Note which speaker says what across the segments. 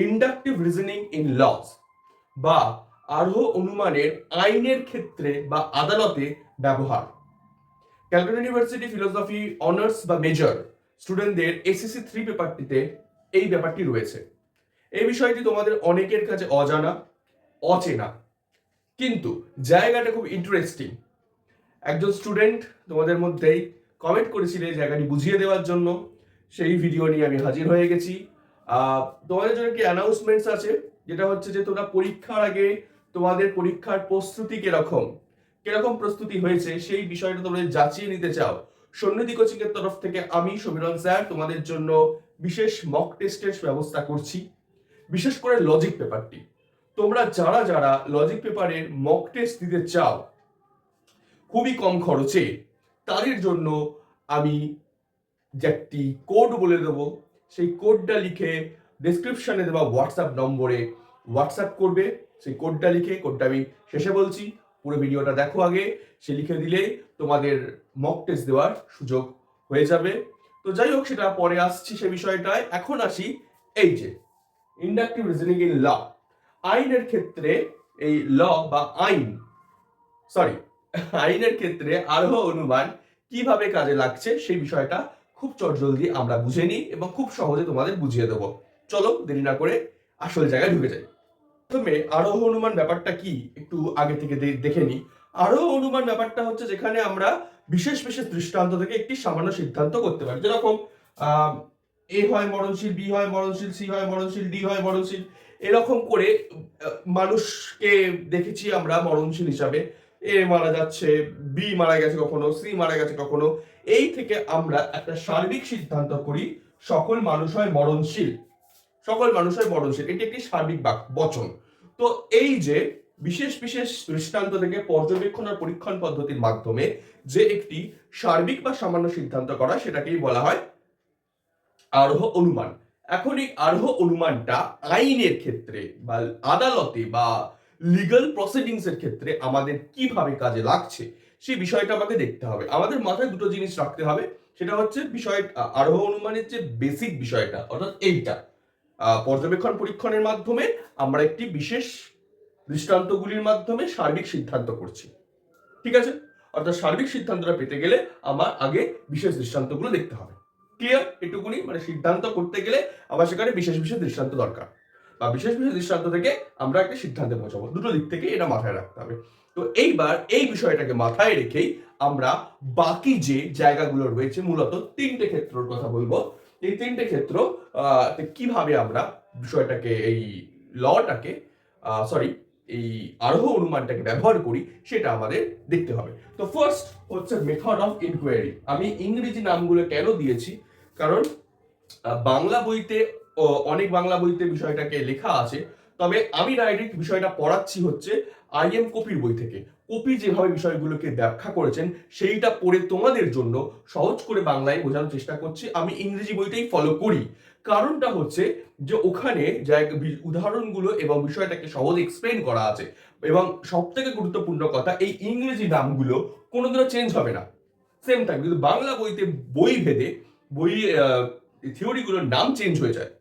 Speaker 1: Inductive reasoning in loss বা আরোহ অনুমানের আইনের ক্ষেত্রে বা আদালতে ব্যবহার। ক্যালকাটা ইউনিভার্সিটি ফিলোসফি অনার্স বা মেজর স্টুডেন্টদের এসএসসি 3 পেপারটিতে এই ব্যাপারটি রয়েছে। এই বিষয়টি তোমাদের অনেকের কাছে অজানা, অচেনা, কিন্তু জায়গাটা খুব ইন্টারেস্টিং। একজন স্টুডেন্ট তোমাদের মধ্যেই কমেন্ট করেছিল এই জায়গাটি বুঝিয়ে দেওয়ার জন্য, সেই ভিডিও নিয়ে আমি হাজির হয়ে গেছি। তোমাদের জন্য কি অ্যানাউন্সমেন্টস আছে, যেটা হচ্ছে যে তোমরা পরীক্ষার আগে তোমাদের পরীক্ষার প্রস্তুতি কিরকম প্রস্তুতি হয়েছে সেই বিষয়টা তোমরা যাচিয়ে নিতে চাও। সন্ন্যতি কোচিং এর তরফ থেকে আমি সমীরণ স্যার তোমাদের জন্য বিশেষ মক টেস্টের ব্যবস্থা করছি, বিশেষ করে লজিক পেপারটি। তোমরা যারা যারা লজিক পেপারের মক টেস্ট দিতে চাও খুবই কম খরচে, তাদের জন্য আমি যে একটি কোড বলে দেবো, সেই কোডটা লিখে ডেসক্রিপশনে দেওয়া হোয়াটসঅ্যাপ নম্বরে হোয়াটসঅ্যাপ করবে। সেই কোডটা লিখে, কোডটা আমি শেষে বলছি, পুরো ভিডিওটা দেখো আগে, সে লিখে দিলে তোমাদের মক টেস্ট দেওয়ার সুযোগ হয়ে যাবে। তো যাই হোক, সেটা পরে আসছি সে বিষয়টায়। এখন আসি এই যে ইন্ডাকটিভ রিজনিং ইন ল, আইনের ক্ষেত্রে এই ল বা আইনের ক্ষেত্রে আরোহ অনুমান কিভাবে কাজে লাগছে সেই বিষয়টা খুব চটজলদি আমরা বুঝে নিই এবং খুব সহজে তোমাদের বুঝিয়ে দেবো। চলো দেরি না করে আসল জায়গায় ঢুকে যাই। প্রথমে আরোহ অনুমান ব্যাপারটা কি একটু আগে থেকে দেখে নিই। আরোহ অনুমান ব্যাপারটা হচ্ছে যেখানে আমরা বিশেষ বিশেষ দৃষ্টান্ত থেকে একটি সামান্য সিদ্ধান্ত করতে পারি। যেরকম এ হয় মরণশীল, বি হয় মরণশীল, সি হয় মরণশীল, ডি হয় মরণশীল, এরকম করে মানুষকে দেখেছি আমরা মরণশীল হিসাবে। এ মারা যাচ্ছে, বি মারা গেছে কখনো, সি মারা গেছে কখনো। এই থেকে আমরা একটা সার্বিক সিদ্ধান্ত করি সকল মানুষ হয় মরণশীল, সকল মানুষ হয় মরণশীল। এটি একটি সার্বিক বচন। তো এই যে বিশেষ বিশেষ দৃষ্টান্ত থেকে পর্যবেক্ষণ আর পরীক্ষণ পদ্ধতির মাধ্যমে যে একটি সার্বিক বা সামান্য সিদ্ধান্ত করা, সেটাকেই বলা হয় আরোহ অনুমান। এখন এই আরোহ অনুমানটা আইনের ক্ষেত্রে বা আদালতে বা লিগাল প্রসিডিংস এর ক্ষেত্রে আমাদের কিভাবে কাজে লাগছে সেই বিষয়টা আমাকে দেখতে হবে। আমাদের মাথায় দুটো জিনিস রাখতে হবে, সেটা হচ্ছে বিষয় আরোহ অনুমানের যে বেসিক বিষয়টা, অর্থাৎ এইটা পর্যবেক্ষণ পরীক্ষণের মাধ্যমে আমরা একটি বিশেষ দৃষ্টান্তগুলির মাধ্যমে সার্বিক সিদ্ধান্ত করছি, ঠিক আছে? অর্থাৎ সার্বিক সিদ্ধান্তটা পেতে গেলে আমার আগে বিশেষ দৃষ্টান্তগুলো দেখতে হবে। ক্লিয়ার? এটুকুনি, মানে সিদ্ধান্ত করতে গেলে আবার সেখানে বিশেষ বিশেষ দৃষ্টান্ত দরকার, বা বিশেষ বিশেষ দৃষ্টান্ত থেকে আমরা একটা সিদ্ধান্তে পৌঁছাবো। দুটো দিক থেকে এটা মাথায় রাখতে হবে। তো এইবার এই বিষয়টাকে মাথায় রেখেই আমরা বাকি যে জায়গাগুলো রয়েছে, মূলত তিনটে ক্ষেত্রের কথা বলবো। এই তিনটে ক্ষেত্র কিভাবে আমরা বিষয়টাকে, এই লটাকে এই আরোহ অনুমানটাকে ব্যবহার করি সেটা আমাদের দেখতে হবে। তো ফার্স্ট হচ্ছে মেথড অফ ইনকোয়ারি। আমি ইংরেজি নামগুলো কেন দিয়েছি, কারণ বাংলা বইতে অনেক বাংলা বইতে বিষয়টাকে লেখা আছে, তবে আমি ডাইরেক্ট বিষয়টা পড়াচ্ছি হচ্ছে আইএম কপির বই থেকে। কপি যেভাবে বিষয়গুলোকে ব্যাখ্যা করেছেন সেইটা পড়ে তোমাদের জন্য সহজ করে বাংলায় বোঝানোর চেষ্টা করছি। আমি ইংরেজি বইটাই ফলো করি, কারণটা হচ্ছে যে ওখানে উদাহরণগুলো এবং বিষয়টাকে সহজে এক্সপ্লেন করা আছে। এবং সব থেকে গুরুত্বপূর্ণ কথা, এই ইংরেজি নামগুলো কোনোদিনও চেঞ্জ হবে না, সেম থাকবে। কিন্তু বাংলা বইতে বই ভেদে থিওরিগুলোর নাম চেঞ্জ হয়ে যায়।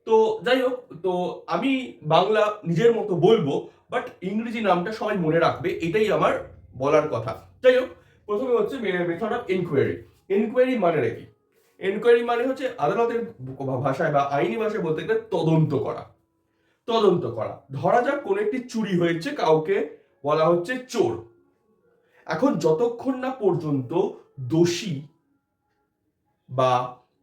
Speaker 1: তো যাই হোক, তো আমি বাংলা নিজের মতো বলবো, বাট ইংরেজি নামটা সবাই মনে রাখবে, এটাই আমার বলার কথা। যাই হোক, প্রথমে হচ্ছে মেথড অফ ইনকোয়ারি। ইনকোয়ারি মানে কি? ইনকোয়ারি মানে হচ্ছে আদালতের ভাষায় বা আইনি ভাষায় বলতে গেলে তদন্ত করা। তদন্ত করা, ধরা যাক কোন একটি চুরি হয়েছে, কাউকে বলা হচ্ছে চোর। এখন যতক্ষণ না পর্যন্ত দোষী বা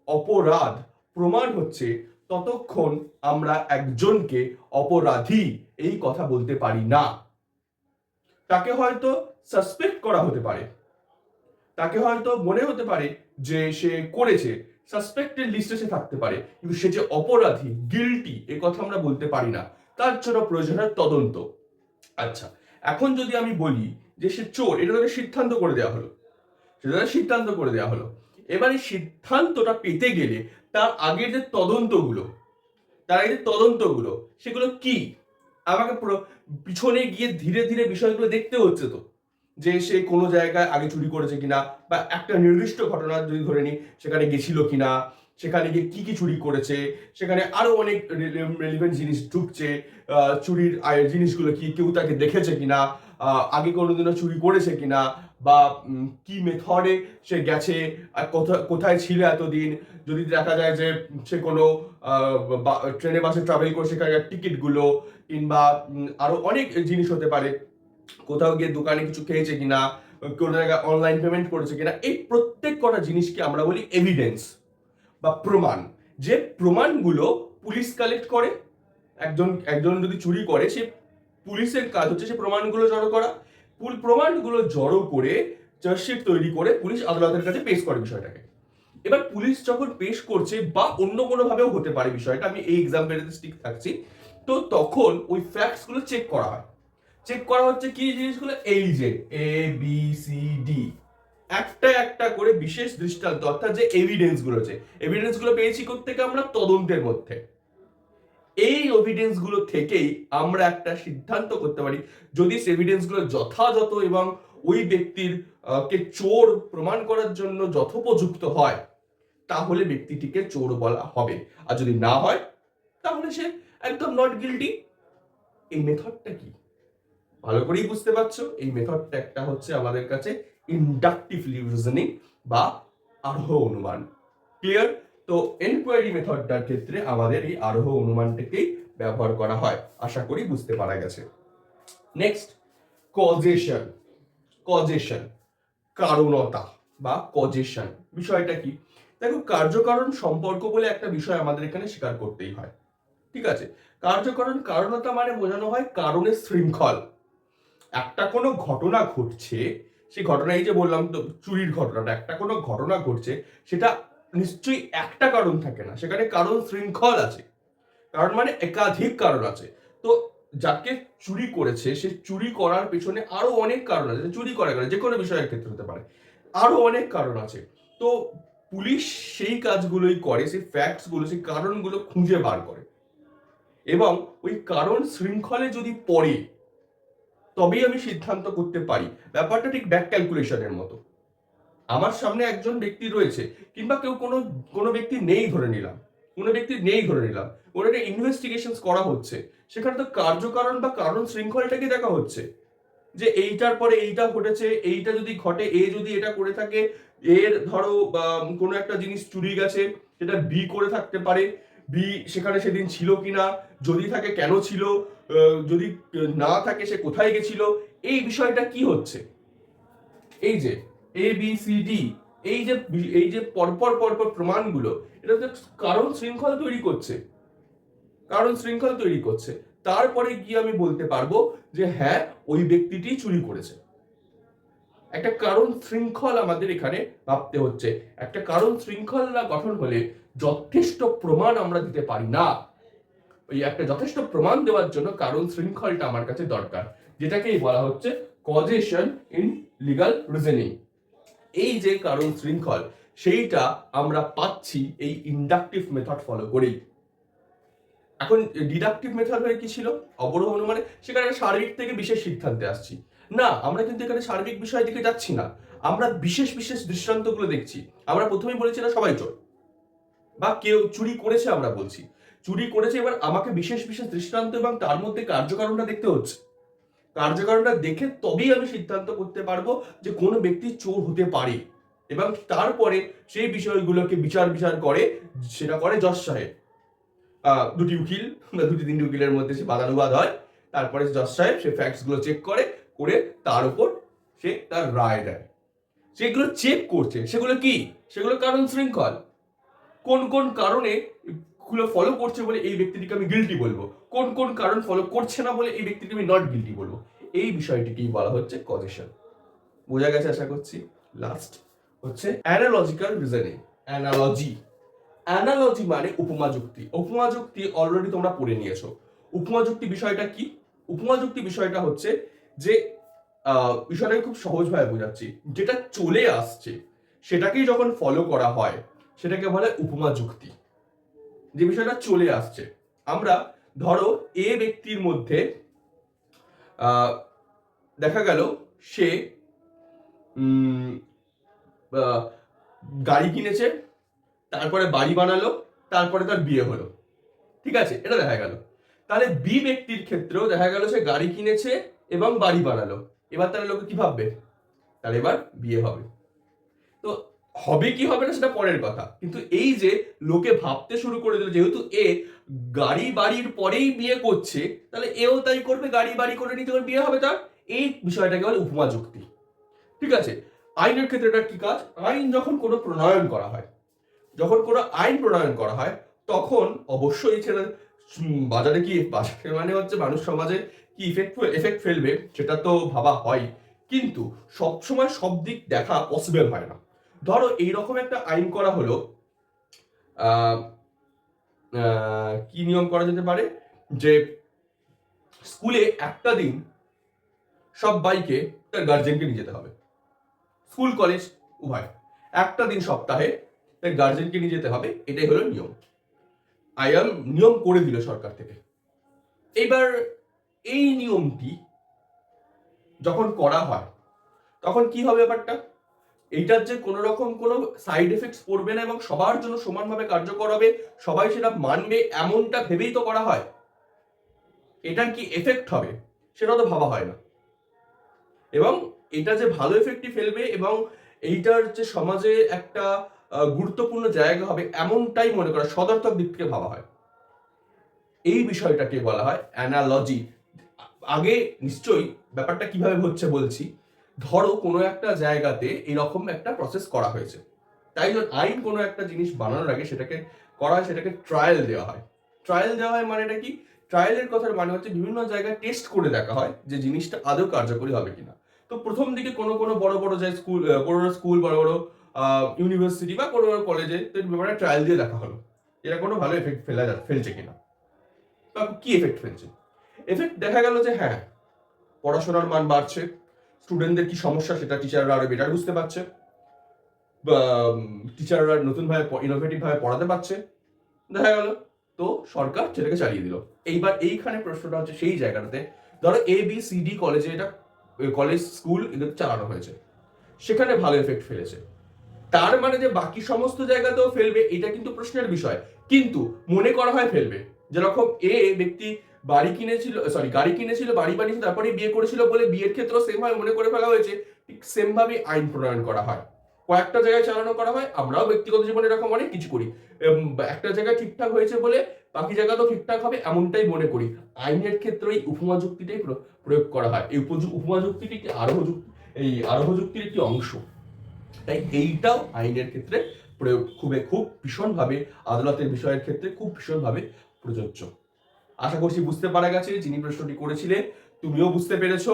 Speaker 1: অপরাধ প্রমাণ হচ্ছে, ততক্ষণ আমরা একজনকে অপরাধী এই কথা বলতে পারি না। তাকে হয়তো সাসপেক্ট করা হতে পারে, তাকে হয়তো মনে হতে পারে যে সে করেছে, সাসপেক্টেড লিস্টে সে থাকতে পারে, কিন্তু সে যে অপরাধী, গিল্টি, এ কথা আমরা বলতে পারি না। তার জন্য প্রয়োজন হয় তদন্ত। আচ্ছা, এখন যদি আমি বলি যে সে চোর, এটা তাকে সিদ্ধান্ত করে দেওয়া হলো, সেটা সিদ্ধান্ত করে দেওয়া হলো। এবার এই সিদ্ধান্তটা পেতে গেলে তার আগের যে তদন্তগুলো সেগুলো কি? আমাকে পুরো পিছনে গিয়ে ধীরে ধীরে বিষয়গুলো দেখতে হচ্ছে, তো যে সে কোনো জায়গায় আগে চুরি করেছে কিনা, বা একটা নির্দিষ্ট ঘটনা যদি ধরে নি সেখানে গেছিল কিনা, সেখানে গিয়ে কি কি চুরি করেছে, সেখানে আরো অনেক রেলিভেন্ট জিনিস ঢুকছে, চুরির জিনিসগুলো কি, কেউ তাকে দেখেছে কিনা, আগে কোনোদিনও চুরি করেছে কিনা, বা কি মেথডে সে গেছে, আর কোথায় ছিল এতদিন, যদি দেখা যায় যে সে কোনো ট্রেনে বাসে ট্রাভেল করে সেখানে টিকিটগুলো, কিংবা আরো অনেক জিনিস হতে পারে, কোথাও গিয়ে দোকানে কিছু খেয়েছে কিনা, কোনো জায়গায় অনলাইন পেমেন্ট করেছে কিনা, এই প্রত্যেক কটা জিনিসকে আমরা বলি এভিডেন্স বা প্রমাণ। যে প্রমাণগুলো পুলিশ কালেক্ট করে। একজন একজন যদি চুরি করে, সে পুলিশের কাজ হচ্ছে সে প্রমাণগুলো জড়ো করা। প্রমাণগুলো জড়ো করে চার্জশিট তৈরি করে পুলিশ আদালতের কাছে পেশ করে বিষয়টাকে। এবার পুলিশ যখন পেশ করছে, বা অন্য কোনো ভাবেও হতে পারে বিষয়টা, আমি এই এক্সাম্পলেতে স্টিক থাকছি, তো তখন ওই ফ্যাক্টস গুলো চেক করা হয়। চেক করা হচ্ছে কি জিনিসগুলো, এই যে এ বি সি ডি, একটা একটা করে বিশেষ দৃষ্টান্ত, অর্থাৎ যে এভিডেন্স গুলো আছে, এভিডেন্স গুলো পেয়েছি কোত্থেকে আমরা, তদন্তের মধ্যে। এই এভিডেন্স গুলো থেকেই আমরা একটা সিদ্ধান্ত করতে পারি, যদি এভিডেন্স গুলো যথাযথ এবং ওই ব্যক্তির কে চোর প্রমাণ করার জন্য যথোপযুক্ত হয়, তাহলে ব্যক্তিটিকে চোর বলা হবে। আর যদি না হয়, তাহলে সে একদম নট গিল্টি। এই মেথডটা কি ভালো করেই বুঝতে পারছো, এই মেথডটা একটা হচ্ছে আমাদের কাছে ইন্ডাকটিভ রিজনিং বা আরোহ অনুমান। ক্লিয়ার? তো এনকোয়ারি মেথডটার ক্ষেত্রে আমাদের এই আরোহ অনুমানটাকেই ব্যবহার করা হয়। আশা করি বুঝতে পারা গেছে। Next, causation. কজেশন, কারণতা বা কজেশন, বিষয়টা কি? দেখো, কার্যকারণ সম্পর্ক বলে একটা বিষয় আমাদের এখানে স্বীকার করতেই হয়। ঠিক আছে? কার্যকারণ কারণতা মানে বোঝানো হয় কারণের শৃঙ্খল। একটা কোনো ঘটনা ঘটছে, সেই ঘটনা, এই যে বললাম তো চুরির ঘটনাটা, একটা কোনো ঘটনা ঘটছে, সেটা নিশ্চয়ই একটা কারণ থাকে না, সেখানে কারণ শৃঙ্খল আছে। কারণ মানে একাধিক কারণ আছে। তো যাকে চুরি করেছে, সে চুরি করার পেছনে আরো অনেক কারণ আছে। চুরি করার কারণে যে কোনো বিষয়ের ক্ষেত্রে হতে পারে, আরো অনেক কারণ আছে। তো পুলিশ সেই কাজগুলোই করে, সেই ফ্যাক্টস গুলো, সেই কারণগুলো খুঁজে বার করে, এবং ওই কারণ শৃঙ্খলে যদি পড়ে, তবেই আমি সিদ্ধান্ত করতে পারি। ব্যাপারটা ঠিক ব্যাক ক্যালকুলেশনের মতো। আমার সামনে একজন ব্যক্তি রয়েছে, কিংবা কেউ কোনো কোনো ব্যক্তি নেই ধরে নিলাম, কোনো ব্যক্তি নেই ধরে নিলাম, কোনো একটা ইনভেস্টিগেশন করা হচ্ছে, সেখানে তো কার্যকারণ বা কারণ শৃঙ্খলটাকে দেখা হচ্ছে, যে এইটার পরে এইটা ঘটেছে, এইটা যদি ঘটে, এ যদি এটা করে থাকে, এর ধরো কোনো একটা জিনিস চুরি গেছে, সেটা বি করে থাকতে পারে, বি সেখানে সেদিন ছিল কিনা, যদি থাকে কেন ছিল, যদি না থাকে সে কোথায় গেছিল, এই বিষয়টা কি হচ্ছে, এই যে এ বি সি ডি, এই যে পরপর পরপর প্রমাণগুলো, এটা তো কারণ শৃঙ্খল তৈরি করছে, কারণ শৃঙ্খল তৈরি করছে। তারপরে গিয়ে আমি বলতে পারবো যে হ্যাঁ, ওই ব্যক্তিটি চুরি করেছে। একটা কারণ শৃঙ্খল আমাদের এখানে ভাবতে হচ্ছে। একটা কারণ শৃঙ্খল না গঠন হলে যথেষ্ট প্রমাণ আমরা দিতে পারি না। ওই একটা যথেষ্ট প্রমাণ দেওয়ার জন্য কারণ শৃঙ্খলটা আমার কাছে দরকার, যেটাকেই বলা হচ্ছে কজেশন ইন লিগ্যাল রিজনিং। এই যে কারণ শৃঙ্খল, সেইটা আমরা পাচ্ছি এই ইন্ডাকটিভ মেথড ফলো করেই। এখন ডিডাকটিভ মেথড কি ছিল, অবরোহ অনুমানে, সেখানে সার্বিক থেকে বিশেষ সিদ্ধান্তে আসছি। না, আমরা কিন্তু এখানে সার্বিক বিষয়ের দিকে যাচ্ছি না, আমরা বিশেষ বিশেষ দৃষ্টান্তগুলো দেখছি। আমরা প্রথমেই বলেছি না সবাই চোর, বা কেউ চুরি করেছে, আমরা বলছি চুরি করেছে, এবার আমাকে বিশেষ বিশেষ দৃষ্টান্ত এবং তার মধ্যে কার্যকারণটা দেখতে হচ্ছে। কার্যকারণটা দেখে তবেই আমি সিদ্ধান্ত করতে পারবো যে কোন ব্যক্তি চোর হতে পারে, এবং তারপরে সেই বিষয়গুলোকে বিচার বিচার করে, সেটা করে জজ সাহেব। দুটি উকিল বা দুটি তিনটি উকিলের মধ্যে সে বাদানুবাদ হয়, তারপরে জজ সাহেব সে ফ্যাক্টস গুলো চেক করে, তার উপর সে তার রায় দেয়। সেগুলো চেক করছে, সেগুলো কি, সেগুলো কারণ শৃঙ্খল। কোন কোন কারণে গুলো ফলো করছে বলে এই ব্যক্তিটিকে আমি গিল্টি বলবো, কোন কোন কারণ ফলো করছে না বলে এই ব্যক্তিটিকে আমি নট গিল্টি বলবো। এই বিষয়টিকেই বলা হচ্ছে কজেশন। বোঝা গেছে আশা করছি। লাস্ট হচ্ছে অ্যানালজিক্যাল রিজনিং। অ্যানালজি, অ্যানালজি মানে উপমা যুক্তি। উপমা যুক্তি অলরেডি তোমরা পড়ে নিয়েছো। উপমা যুক্তি বিষয়টা কি? উপমা যুক্তি বিষয়টা হচ্ছে যে বিষয়টাকে খুব সহজভাবে বোঝাচ্ছি, যেটা চলে আসছে সেটাকেই যখন ফলো করা হয় সেটাকে বলে উপমা যুক্তি। যে বিষয়টা চলে আসছে, আমরা ধরো এ ব্যক্তির মধ্যে দেখা গেল সে গাড়ি কিনেছে, তারপরে বাড়ি বানালো, তারপরে তার বিয়ে হলো, ঠিক আছে, এটা দেখা গেল। তাহলে বি ব্যক্তির ক্ষেত্রেও দেখা গেল সে গাড়ি কিনেছে এবং বাড়ি বানালো, এবার তাহলে লোকে কি ভাববে, তাহলে এবার বিয়ে হবে। তো হবে কি হবে না সেটা পরের কথা, কিন্তু এই যে লোকে ভাবতে শুরু করে দিল যেহেতু এ গাড়ি বাড়ির পরেই বিয়ে করছে, তাহলে এও তাই করবে, গাড়ি বাড়ি করে নিতে করে বিয়ে হবে তার, এই বিষয়টাকে বলে উপমা যুক্তি। ঠিক আছে, আইনের ক্ষেত্রে এটা কি কাজ, আইন যখন কোনো প্রণয়ন করা হয়, যখন কোনো আইন প্রণয়ন করা হয় তখন অবশ্যই ছেড়ে বাজারে মানে হচ্ছে মানুষ সমাজে কি এফেক্ট ফেলবে সেটা তো ভাবা হয়, কিন্তু সবসময় সব দিক দেখা পসিবল হয় না। ধরো এইরকম একটা আইন করা হলো, কি নিয়ম করা যেতে পারে, যে স্কুলে একটা দিন সব বাইকে তার গার্জেনকে নিয়ে যেতে হবে, স্কুল কলেজ উভয়, একটা দিন সপ্তাহে তার গার্জেনকে নিয়ে যেতে হবে, এটাই হলো নিয়ম। নিয়ম করে দিল সরকার থেকে। এবার এই নিয়মটি যখন করা হয় তখন কি হবে ব্যাপারটা, এইটার যে কোনো রকম কোনো সাইড এফেক্টস পড়বে না এবং সবার জন্য সমানভাবে কার্যকর হবে, সবাই সেটা মানবে, এমনটা ভেবেই তো করা হয়। এটার কি এফেক্ট হবে সেটা তো ভাবা হয় না, এবং এটা যে ভালো এফেক্টই ফেলবে এবং এইটার যে সমাজে একটা গুরুত্বপূর্ণ জায়গা হবে এমনটাই মনে করা, সদর্থক দিক থেকে ভাবা হয়। এই বিষয়টাকে বলা হয় অ্যানালজি। আগে নিশ্চয়ই ব্যাপারটা কিভাবে হচ্ছে বলছি, ধরো কোনো একটা জায়গাতে এরকম একটা প্রসেস করা হয়েছে, তাই জন্য আইন কোনো একটা জিনিস বানানোর আগে সেটাকে করা হয়, সেটাকে ট্রায়াল দেওয়া হয়। ট্রায়াল দেওয়া হয় মানেটা কি, ট্রায়ালের কথার মানে হচ্ছে বিভিন্ন জায়গায় টেস্ট করে দেখা হয় যে জিনিসটা আদৌ কার্যকরী হবে কিনা। তো প্রথম দিকে কোনো কোনো বড় বড় যে স্কুল, বড় বড় স্কুল, বড় বড় ইউনিভার্সিটি বা কোনো বড় কলেজে ব্যাপারে ট্রায়াল দিয়ে দেখা হলো এরা কোনো ভালো এফেক্ট ফেলছে কিনা বা কি এফেক্ট ফেলছে। এফেক্ট দেখা গেল যে হ্যাঁ, পড়াশোনার মান বাড়ছে, স্টুডেন্টদের কি সমস্যা সেটা টিচাররা আরো বেটার বুঝতে পারছে, টিচাররা নতুন ভাবে ইনোভেটিভ ভাবে পড়াতে পারছে, দেখা গেল। তো সরকার সেটাকে চালিয়ে দিল। এইবার এইখানে প্রশ্নটা হচ্ছে সেই জায়গাটাতে, ধরো ABCD কলেজে এটা কলেজ স্কুল এদের চালানো হয়েছে, সেখানে ভালো এফেক্ট ফেলেছে, তার মানে যে বাকি সমস্ত জায়গাতেও ফেলবে এটা কিন্তু প্রশ্নের বিষয়, কিন্তু মনে করা হয় ফেলবে। যেরকম ব্যক্তি গাড়ি কিনেছিল, বাড়ি বানিয়েছিল, তারপরে বিয়ে করেছিল বলে বিয়ের ক্ষেত্রেও সেম ভাবে মনে করে ফেলা হয়েছে, ঠিক সেম ভাবে আইন প্রণয়ন করা হয়, কয়েকটা জায়গায় চালানো করা হয়। আমরাও ব্যক্তিগত জীবনে এরকম অনেক কিছু করি, একটা জায়গায় ঠিকঠাক হয়েছে বলে বাকি জায়গাতেও ঠিকঠাক হবে এমনটাই মনে করি। আইনের ক্ষেত্রে এই উপমা যুক্তিটাই প্রয়োগ করা হয়। এই উপমা যুক্তিটি আরোহ যুক্তির একটি অংশ, তাই এইটাও আইনের ক্ষেত্রে প্রয়োগ খুব ভীষণভাবে, আদালতের বিষয়ের ক্ষেত্রে খুব ভীষণভাবে প্রযোজ্য। আশা করছি বুঝতে পারা গেছে, যিনি প্রশ্নটি করেছিলে তুমিও বুঝতে পেরেছো।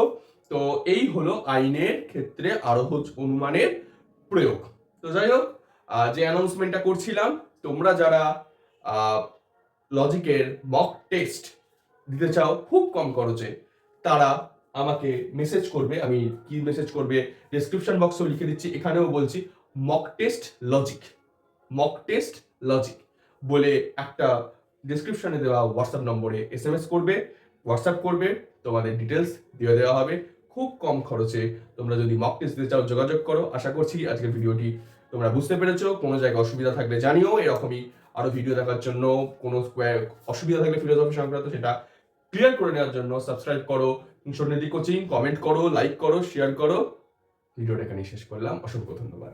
Speaker 1: তো এই হলো আইনের ক্ষেত্রে আরোহ অনুমানের প্রয়োগ। তো যাই হোক, যে অ্যানাউন্সমেন্টটা করছিলাম, তোমরা যারা লজিকের মক টেস্ট দিতে চাও খুব কম খরচে, তারা আমাকে মেসেজ করবে। আমি কি মেসেজ করবে ডেসক্রিপশন বক্সেও লিখে দিচ্ছি, এখানেও বলছি, মক টেস্ট লজিক বলে একটা ডেসক্রিপশনে দেওয়া হোয়াটসঅ্যাপ নম্বরে SMS করবে, হোয়াটসঅ্যাপ করবে, তোমাদের ডিটেলস দিয়ে দেওয়া হবে। খুব কম খরচে তোমরা যদি মক টেস্ট দিতে চাও যোগাযোগ করো। আশা করছি আজকের ভিডিওটি তোমরা বুঝতে পেরেছো। কোনো জায়গায় অসুবিধা থাকলে জানিও, এরকমই আরো ভিডিও দেখার জন্য। কোনো অসুবিধা থাকলে ফিলোসফি সংক্রান্ত সেটা ক্লিয়ার করে নেওয়ার জন্য সাবস্ক্রাইব করো সন্নিধি কোচিং, কমেন্ট করো, লাইক করো, শেয়ার করো। ভিডিওটা এখানে শেষ করলাম, অসংখ্য ধন্যবাদ।